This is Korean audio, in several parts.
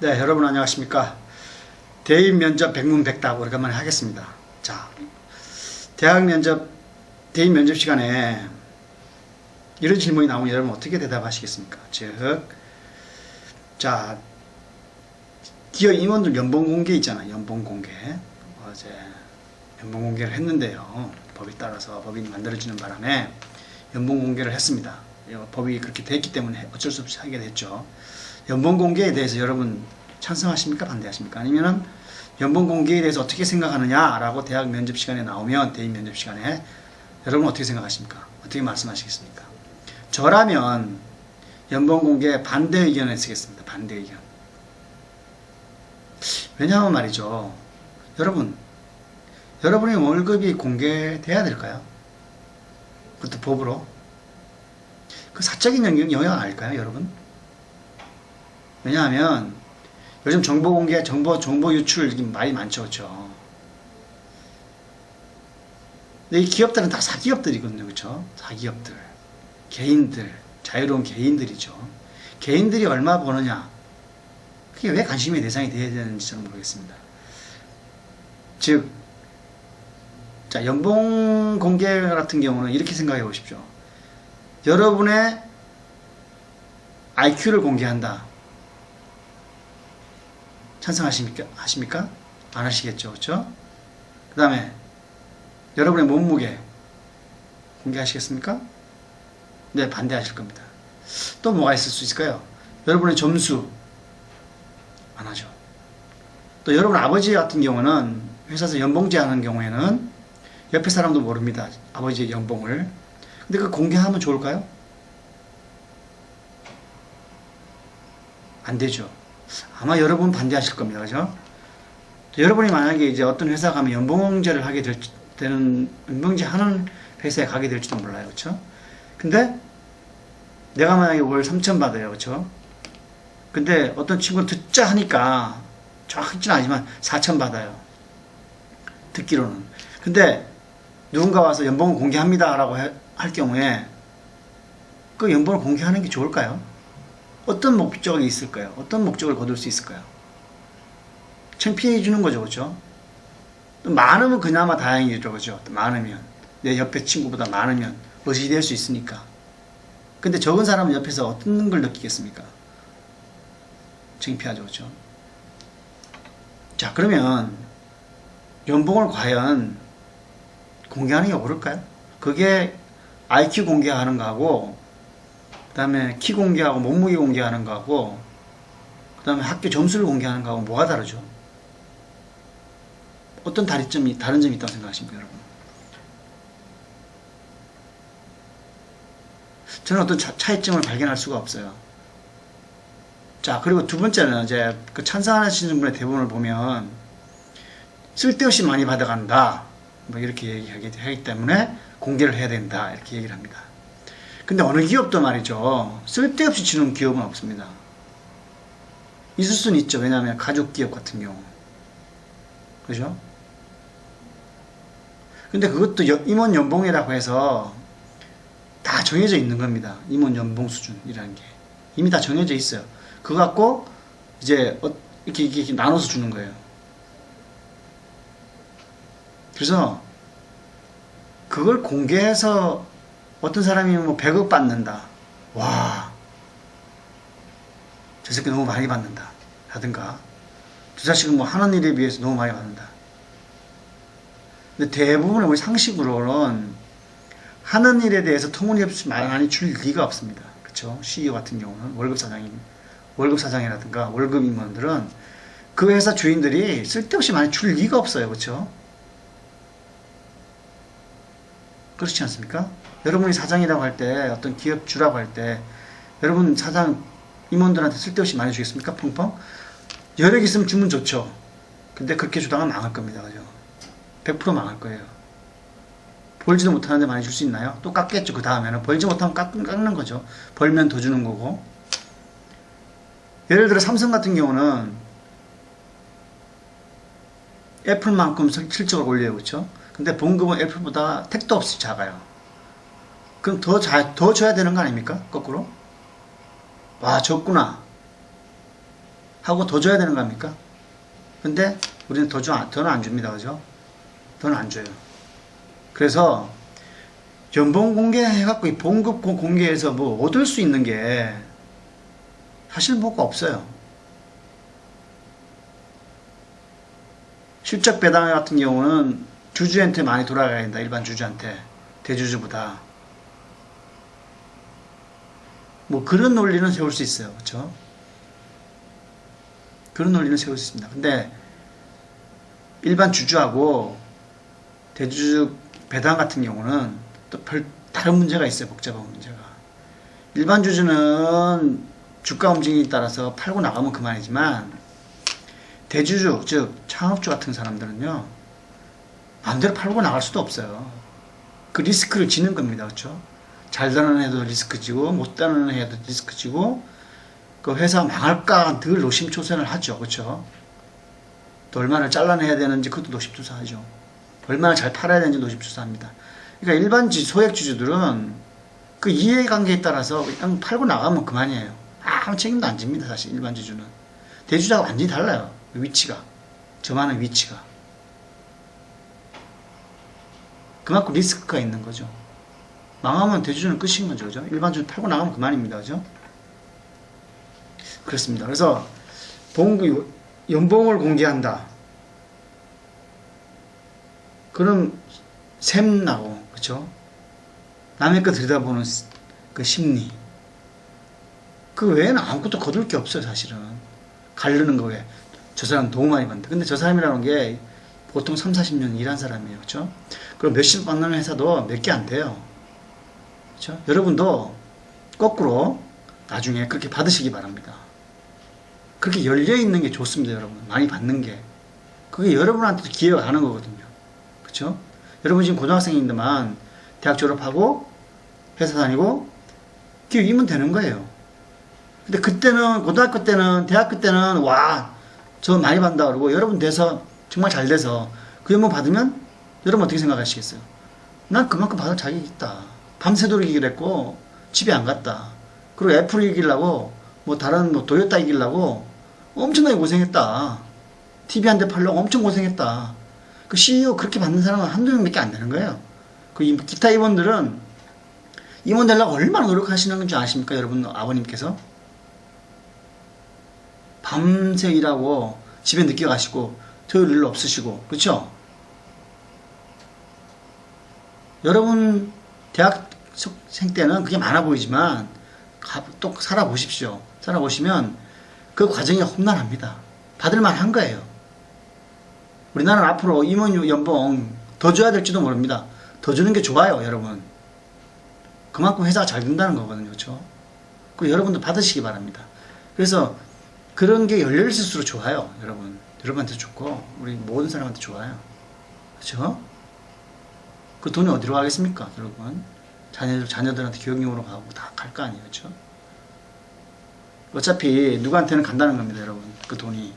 네, 여러분 안녕하십니까. 대입 면접 백문백답 오래간만에 하겠습니다. 자, 대입 면접 시간에 이런 질문이 나오면 여러분 어떻게 대답하시겠습니까? 자, 기업 임원들 연봉 공개 있잖아요. 연봉 공개. 어제 연봉 공개를 했는데요. 법에 따라서 법이 만들어지는 바람에 연봉 공개를 했습니다. 법이 그렇게 됐기 때문에 어쩔 수 없이 하게 됐죠. 연봉 공개에 대해서 여러분 찬성하십니까? 반대하십니까? 아니면은 연봉 공개에 대해서 어떻게 생각하느냐라고 대학 면접 시간에 나오면 대입 면접 시간에 여러분 어떻게 생각하십니까? 어떻게 말씀하시겠습니까? 저라면 연봉 공개 반대 의견을 쓰겠습니다. 반대 의견. 왜냐하면 말이죠. 여러분의 월급이 공개돼야 될까요? 그것도 법으로. 그 사적인 영역 아닐까요, 여러분? 왜냐하면 요즘 정보 공개, 정보 유출 많이 많죠, 그렇죠? 근데 이 기업들은 다 사기업들이거든요, 그렇죠? 사기업들, 개인들, 자유로운 개인들이죠. 개인들이 얼마 버느냐? 그게 왜 관심의 대상이 되어야 되는지 저는 모르겠습니다. 즉, 자, 연봉 공개 같은 경우는 이렇게 생각해 보십시오. 여러분의 IQ를 공개한다. 찬성하십니까? 안 하시겠죠, 그렇죠? 그 다음에 여러분의 몸무게 공개하시겠습니까? 네, 반대하실 겁니다. 또 뭐가 있을 수 있을까요? 여러분의 점수 안 하죠. 또 여러분 아버지 같은 경우는 회사에서 연봉제 하는 경우에는 옆에 사람도 모릅니다. 아버지의 연봉을. 근데 그 공개하면 좋을까요? 안 되죠. 아마 여러분 반대하실 겁니다. 그죠? 여러분이 만약에 이제 어떤 회사 가면 연봉제를 하게 되는, 연봉제 하는 회사에 가게 될지도 몰라요. 그쵸? 근데 내가 만약에 월 3천 받아요. 그쵸? 근데 어떤 친구는 듣자 하니까 정확히는 아니지만 4천 받아요. 듣기로는. 근데 누군가 와서 연봉을 공개합니다 라고 할 경우에 그 연봉을 공개하는 게 좋을까요? 어떤 목적이 있을까요? 어떤 목적을 거둘 수 있을까요? 창피해 주는 거죠, 그렇죠? 많으면 그나마 다행이죠, 그렇죠? 많으면 내 옆에 친구보다 많으면 의지될 수 있으니까. 근데 적은 사람은 옆에서 어떤 걸 느끼겠습니까? 창피하죠, 그렇죠? 자, 그러면 연봉을 과연 공개하는 게 옳을까요? 그게 IQ 공개하는 거하고 그 다음에 키 공개하고 몸무게 공개하는 거하고 그 다음에 학교 점수를 공개하는 거하고 뭐가 다르죠? 어떤 다른 점이 있다고 생각하십니까, 여러분? 저는 어떤 차이점을 발견할 수가 없어요. 자, 그리고 두 번째는 이제 그 찬성하시는 분의 대부분을 보면 쓸데없이 많이 받아간다. 뭐 이렇게 얘기하기 때문에 공개를 해야 된다. 이렇게 얘기를 합니다. 근데 어느 기업도 말이죠. 쓸데없이 주는 기업은 없습니다. 있을 수는 있죠. 왜냐하면 가족 기업 같은 경우. 그죠? 근데 그것도 임원 연봉이라고 해서 다 정해져 있는 겁니다. 임원 연봉 수준이라는 게. 이미 다 정해져 있어요. 그거 갖고 이제 이렇게 나눠서 주는 거예요. 그래서 그걸 공개해서 어떤 사람이 뭐 100억 받는다. 와, 저 새끼 너무 많이 받는다. 하든가, 저 자식은 뭐 하는 일에 비해서 너무 많이 받는다. 근데 대부분의 우리 상식으로는 하는 일에 대해서 터무니없이 많이 줄 리가 없습니다. 그쵸? CEO 같은 경우는 월급 사장이라든가 월급 임원들은 그 회사 주인들이 쓸데없이 많이 줄 리가 없어요. 그쵸? 그렇지 않습니까? 여러분이 사장이라고 할 때, 어떤 기업 주라고 할 때, 여러분 사장 임원들한테 쓸데없이 많이 주겠습니까? 펑펑? 여력 있으면 주면 좋죠. 근데 그렇게 주다가 망할 겁니다. 그죠? 100% 망할 거예요. 벌지도 못하는데 많이 줄 수 있나요? 또 깎겠죠. 그 다음에는. 벌지 못하면 깎는 거죠. 벌면 더 주는 거고. 예를 들어 삼성 같은 경우는 애플만큼 실적을 올려요. 그렇죠? 근데 봉급은 애플보다 택도 없이 작아요. 그럼 더 줘야 되는 거 아닙니까? 거꾸로? 와, 적구나. 하고 더 줘야 되는 거 아닙니까? 근데 우리는 더는 안 줍니다. 그죠? 더는 안 줘요. 그래서 연봉 공개해갖고 이 봉급 공개해서 뭐 얻을 수 있는 게 사실 뭐가 없어요. 실적 배당 같은 경우는 주주한테 많이 돌아가야 된다. 일반 주주한테. 대주주보다. 뭐 그런 논리는 세울 수 있어요. 그렇죠? 그런 논리는 세울 수 있습니다. 근데 일반 주주하고 대주주 배당 같은 경우는 또 다른 문제가 있어요. 복잡한 문제가. 일반 주주는 주가 움직임에 따라서 팔고 나가면 그만이지만 대주주, 즉 창업주 같은 사람들은요, 마음대로 팔고 나갈 수도 없어요. 그 리스크를 지는 겁니다. 그렇죠? 잘 되는 해도 리스크 지고 못 되는 해도 리스크 지고 그 회사 망할까 늘 노심초사를 하죠. 그렇죠? 또 얼마나 잘라내야 되는지 그것도 노심초사하죠. 얼마나 잘 팔아야 되는지 노심초사합니다. 그러니까 일반 소액 주주들은 그 이해관계에 따라서 그냥 팔고 나가면 그만이에요. 아무 책임도 안 집니다. 사실 일반 주주는. 대주주하고 완전히 달라요. 위치가. 저만의 위치가. 그만큼 리스크가 있는 거죠. 망하면 대주주는 끝인 거죠. 그죠? 일반 주주 팔고 나가면 그만입니다. 그죠? 그렇습니다. 그래서 연봉을 공개한다. 그럼 샘나고, 그쵸? 남의 거 들여다보는 그 심리. 그 외에는 아무것도 거둘 게 없어요, 사실은. 가르는 거에. 저 사람 너무 많이 받는다. 근데 저 사람이라는 게 보통 3, 40년 일한 사람이에요. 그쵸? 그럼 몇십 받는 회사도 몇 개 안 돼요. 그쵸? 여러분도 거꾸로 나중에 그렇게 받으시기 바랍니다. 그렇게 열려있는 게 좋습니다, 여러분. 많이 받는 게. 그게 여러분한테도 기회가 가는 거거든요. 그쵸? 여러분 지금 고등학생인데만 대학 졸업하고 회사 다니고 기회이면 되는 거예요. 근데 그때는, 고등학교 때는, 대학교 때는, 와, 저 많이 받는다 그러고 여러분 돼서, 정말 잘 돼서 그 연봉 받으면 여러분 어떻게 생각하시겠어요? 난 그만큼 받을 자격이 있다. 밤새도록 이기를 했고 집에 안 갔다. 그리고 애플 이기려고 뭐 다른 뭐 도요타 이기려고 엄청나게 고생했다. TV 한 대 팔려고 엄청 고생했다. 그 CEO 그렇게 받는 사람은 한두 명밖에 안 되는 거예요. 그 기타 임원들은 임원 되려고 얼마나 노력하시는 건지 아십니까? 여러분 아버님께서 밤새 일하고 집에 늦게 가시고 토요일 일 없으시고 그렇죠? 여러분 대학생 때는 그게 많아 보이지만 또 살아보십시오. 살아보시면 그 과정이 험난합니다. 받을만 한 거예요. 우리나라는 앞으로 임원 연봉 더 줘야 될지도 모릅니다. 더 주는 게 좋아요, 여러분. 그만큼 회사가 잘 된다는 거거든요. 그렇죠? 그 여러분도 받으시기 바랍니다. 그래서 그런 게 열려있을수록 좋아요, 여러분. 여러분한테 좋고 우리 모든 사람한테 좋아요. 그렇죠? 그 돈이 어디로 가겠습니까, 여러분? 자녀들한테 교육용으로 가고 다 갈 거 아니에요, 그렇죠? 어차피 누구한테는 간다는 겁니다, 여러분. 그 돈이.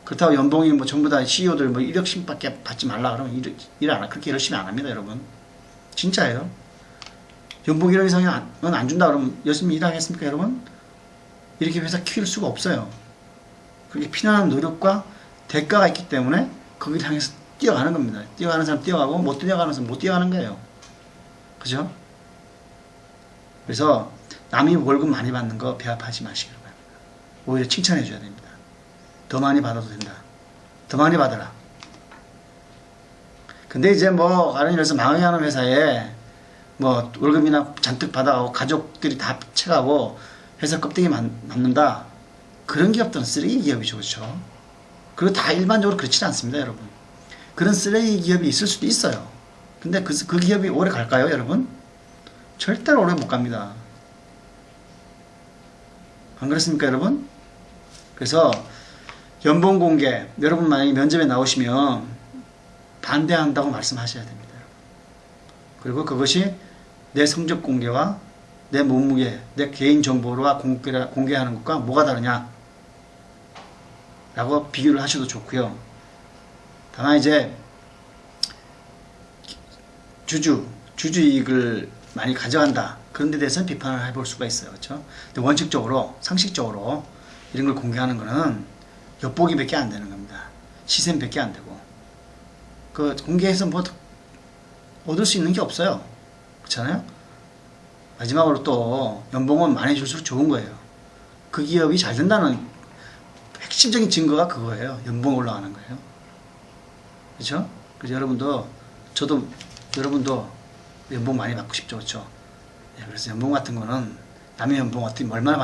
그렇다고 연봉이 뭐 전부 다 CEO들 뭐 1억씩밖에 받지 말라 그러면 일 안, 그렇게 열심히 안 합니다, 여러분. 진짜예요. 연봉 1억 이상은 안 준다 그러면 열심히 일하겠습니까, 여러분? 이렇게 회사 키울 수가 없어요. 그렇게 피나는 노력과 대가가 있기 때문에 거기를 향해서 뛰어가는 겁니다. 뛰어가는 사람 뛰어가고 못 뛰어가는 사람 못 뛰어가는 거예요. 그죠? 그래서 남이 월급 많이 받는 거 배합하지 마시기 바랍니다. 오히려 칭찬해 줘야 됩니다. 더 많이 받아도 된다. 더 많이 받아라. 근데 이제 뭐 다른 일에서 망하는 회사에 뭐 월급이나 잔뜩 받아가고 가족들이 다 채가고 회사 껍데기 맞는다. 그런 기업들은 쓰레기 기업이죠. 그렇죠? 그리고 다 일반적으로 그렇지 않습니다, 여러분. 그런 쓰레기 기업이 있을 수도 있어요. 근데 그 기업이 오래 갈까요, 여러분? 절대로 오래 못 갑니다. 안 그렇습니까, 여러분? 그래서 연봉 공개, 여러분 만약에 면접에 나오시면 반대한다고 말씀하셔야 됩니다, 여러분. 그리고 그것이 내 성적 공개와 내 몸무게, 내 개인 정보와 공개하는 것과 뭐가 다르냐? 라고 비교를 하셔도 좋고요. 다만 이제 주주 이익을 많이 가져간다. 그런 데 대해서는 비판을 해볼 수가 있어요. 그렇죠? 근데 원칙적으로, 상식적으로 이런 걸 공개하는 거는 엿보기 밖에 안 되는 겁니다. 시샘 밖에 안 되고. 그 공개해서 뭐 얻을 수 있는 게 없어요. 그렇잖아요? 마지막으로 또 연봉은 많이 줄수록 좋은 거예요. 그 기업이 잘 된다는 핵심적인 증거가 그거예요. 연봉 올라가는 거예요. 그렇죠? 그래서 여러분도 연봉 많이 받고 싶죠. 그렇죠? 그래서 연봉 같은 거는 남의 연봉 어떻게 얼마나